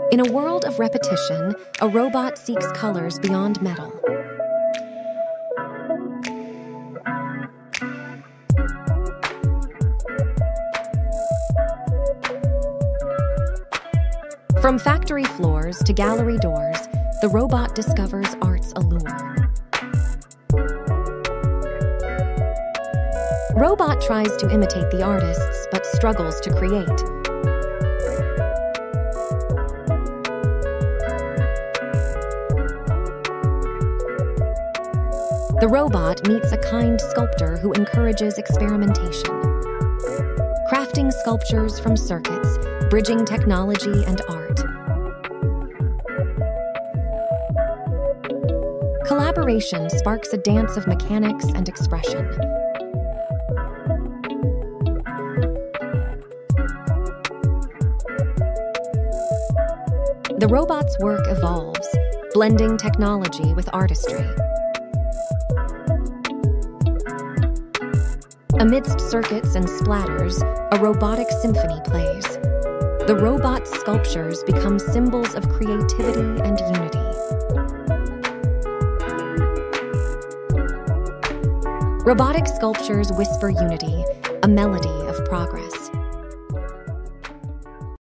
In a world of repetition, a robot seeks colors beyond metal. From factory floors to gallery doors, the robot discovers art's allure. Robot tries to imitate the artists, but struggles to create. The robot meets a kind sculptor who encourages experimentation. Crafting sculptures from circuits, bridging technology and art. Collaboration sparks a dance of mechanics and expression. The robot's work evolves, blending technology with artistry. Amidst circuits and splatters, a robotic symphony plays. The robot's sculptures become symbols of creativity and unity. Robotic sculptures whisper unity, a melody of progress.